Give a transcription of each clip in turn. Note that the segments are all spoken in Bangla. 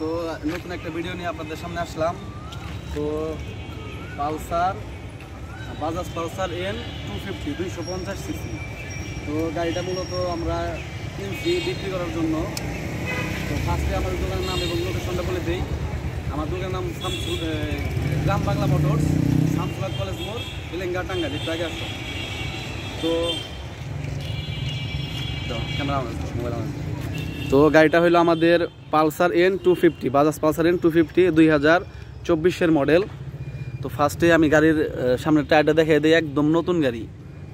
তো নতুন একটা ভিডিও নিয়ে আপনাদের সামনে আসলাম। তো Pulsar, Bajaj Pulsar N 250 250 CC. তো গাড়িটা মূলত আমরা কিনছি বিক্রি করার জন্য। তো ফার্স্টে আমাদের দোকানের নাম এবং লোকেশনটা বলে দিই। আমার দোকানের নাম গ্রাম বাংলা মোটরস, শামসুল কলেজ মোড়, এলেঙ্গা, টাঙ্গাইল। একটু আগে আসো। তো ক্যামেরা মোবাইল। তো গাড়িটা হলো আমাদের Pulsar N 250, Bajaj Pulsar N 250 2024-এর মডেল। তো ফার্স্টে আমি গাড়ির সামনের টায়ারটা দেখিয়ে দিই। একদম নতুন গাড়ি।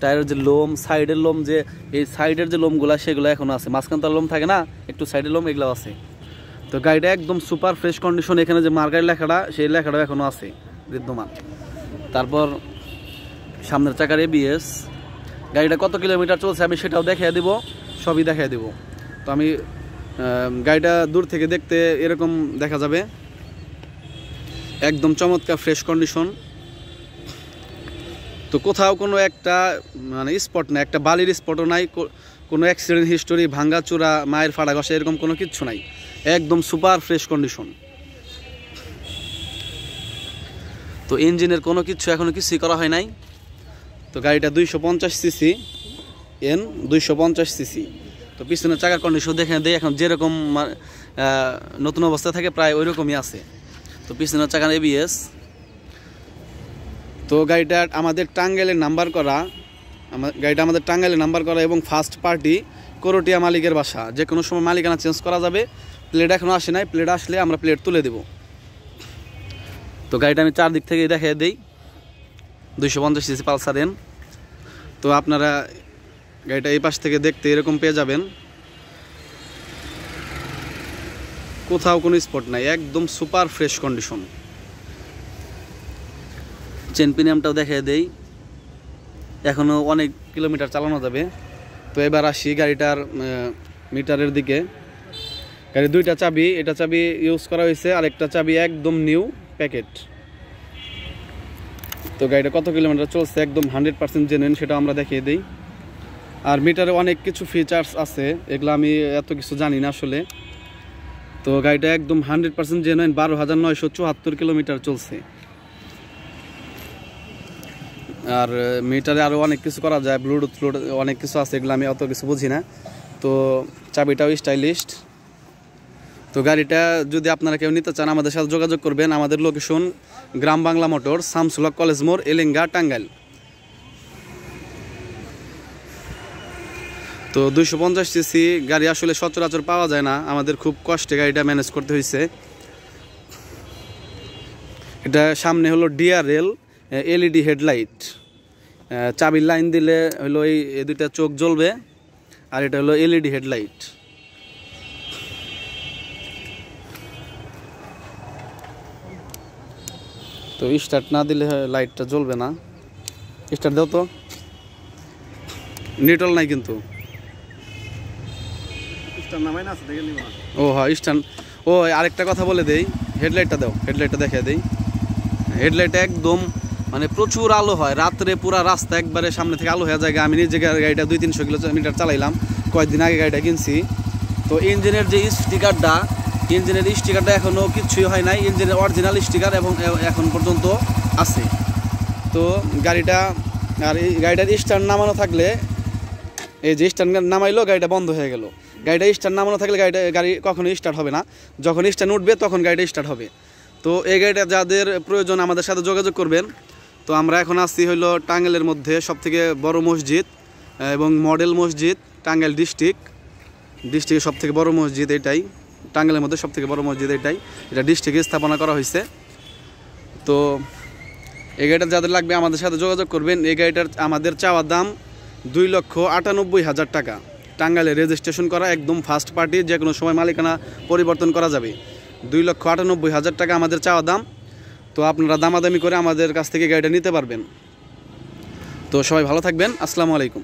টায়ারের যে লোম, সাইডের লোম, যে এই সাইডের যে লোমগুলো সেগুলো এখনও আছে। মাঝখানটার লোম থাকে না, একটু সাইডের লোম, এগুলো আছে। তো গাড়িটা একদম সুপার ফ্রেশ কন্ডিশন। এখানে যে মার্কের লেখাটা, সেই লেখাটাও এখনও আছে বিদ্যমান। তারপর সামনের চাকার ABS। গাড়িটা কত কিলোমিটার চলছে আমি সেটাও দেখিয়ে দিব, সবই দেখিয়ে দিব। তো আমি গাড়িটা দূর থেকে দেখতে এরকম দেখা যাবে, একদম চমৎকার ফ্রেশ কন্ডিশন। তো কোথাও কোনো একটা মানে স্পট নাই, একটা বালির স্পটও নাই, কোনো অ্যাক্সিডেন্ট হিস্টোরি, ভাঙ্গা চূড়া, মায়ের ফাড়া ঘষা, এরকম কোনো কিচ্ছু নাই। একদম সুপার ফ্রেশ কন্ডিশন। তো ইঞ্জিনের কোনো কিছু এখনও কিছুই করা হয় নাই। তো গাড়িটা 250 সিসি, N 250 সিসি। তো পিছনের চাকার কন্ডিশন দেখে দেয়, এখন যেরকম নতুন অবস্থায় থাকে প্রায় ওই রকমই আছে। তো পিছনের চাকার ABS। তো গাড়িটা আমাদের টাঙ্গাইলের নাম্বার করা, এবং ফার্স্ট পার্টি করটিয়া মালিকের বাসা। যে কোনো সময় মালিকানা চেঞ্জ করা যাবে। প্লেট এখনও আসে নাই, প্লেট আসলে আমরা প্লেট তুলে দেব। তো গাড়িটা আমি চারদিক থেকে দেখিয়ে দিই। 250 সিসি পালসার N। তো আপনারা গাড়িটা এই পাশ থেকে দেখতে এরকম পেয়ে যাবেন, কোথাও কোনো স্পট নাই, একদম সুপার ফ্রেশ কন্ডিশন। চেন প্রিমিয়ামটাও দেখিয়ে দেই, এখনও অনেক কিলোমিটার চালানো যাবে। তো এবার আসি গাড়িটার মিটারের দিকে। গাড়ির দুইটা চাবি, এটা চাবি ইউজ করা হয়েছে, আর একটা চাবি একদম নিউ প্যাকেট। তো গাড়িটা কত কিলোমিটার চলছে একদম 100% জেনুইন, সেটা আমরা দেখিয়ে দিই। আর মিটারে অনেক কিছু ফিচার্স আছে, এগুলো আমি এত কিছু জানি না আসলে। তো গাড়িটা একদম 100% জেনুইন, 12,974 কিলোমিটার চলছে। আর মিটারে আরও অনেক কিছু করা যায়, ব্লুটুথ অনেক কিছু আছে, এগুলো আমি অত কিছু বুঝি না। তো চাবিটাও স্টাইলিশড। তো গাড়িটা যদি আপনারা কেউ নিতে চান আমাদের সাথে যোগাযোগ করবেন। আমাদের লোকেশন গ্রাম বাংলা মোটর, শামসুল কলেজ মোড়, এলেঙ্গা, টাঙ্গাইল। তো 250 সিসি গাড়ি আসলে সচরাচর পাওয়া যায় না, আমাদের খুব কষ্টে গাড়িটা ম্যানেজ করতে হয়েছে। এটা সামনে হলো DRL LED হেডলাইট, চাবির লাইন দিলে হলো এই দুইটা চোখ জ্বলবে, আর এটা হলো LED হেডলাইট। তো স্টার্ট না দিলে লাইটটা জ্বলবে না। স্টার্ট দাও তো, নিউট্রাল নাই কিন্তু। ও হ্যাঁ স্টার্ট। ও আরেকটা কথা বলে দেই, হেডলাইটটা দাও, হেডলাইটটা দেখিয়ে দেই। হেডলাইটটা একদম মানে প্রচুর আলো হয় রাত্রে, পুরা রাস্তা একবারে সামনে থেকে আলো হয়ে যায়। আমি নিজে গাড়িটা 200-300 কিলোমিটার চালাইলাম, কয়েকদিন আগে গাড়িটা কিনছি। তো ইঞ্জিনের যে স্টিকারটা, এখনও কিছুই হয় নাই। ইঞ্জিনের অরিজিনাল স্টিকার এবং এখন পর্যন্ত আছে। তো গাড়িটা, আর এই গাড়িটার স্টার্ট নামানো থাকলে, এই যে স্টার্ট নামাইলো গাড়িটা বন্ধ হয়ে গেল। গাড়িটা স্টার্ট নামানো থাকলে গাড়ি কখনোই স্টার্ট হবে না, যখন স্টার্ট উঠবে তখন গাড়িটা স্টার্ট হবে। তো এই গাড়িটা যাদের প্রয়োজন আমাদের সাথে যোগাযোগ করবেন। তো আমরা এখন আসছি হইলো টাঙ্গাইলের মধ্যে সবথেকে বড় মসজিদ এবং মডেল মসজিদ, টাঙ্গাইল ডিস্ট্রিক্টের সবথেকে বড় মসজিদ এটাই। টাঙ্গাইলের মধ্যে সবথেকে বড় মসজিদ এটাই, এটা ডিস্ট্রিক্টে স্থাপনা করা হয়েছে। তো এই গাড়িটা যাদের লাগবে আমাদের সাথে যোগাযোগ করবেন। এই গাড়িটার আমাদের চাওয়া দাম 2,98,000 টাকা। টাঙ্গাইলে রেজিস্ট্রেশন করা, একদম ফার্স্ট পার্টি, যে কোনো সময় মালিকানা পরিবর্তন করা যাবে। 2,98,000 টাকা আমাদের চাওয়া দাম। তো আপনারা দামাদামি করে আমাদের কাছ থেকে গাড়িটা নিতে পারবেন। তো সবাই ভালো থাকবেন, আসসালামু আলাইকুম।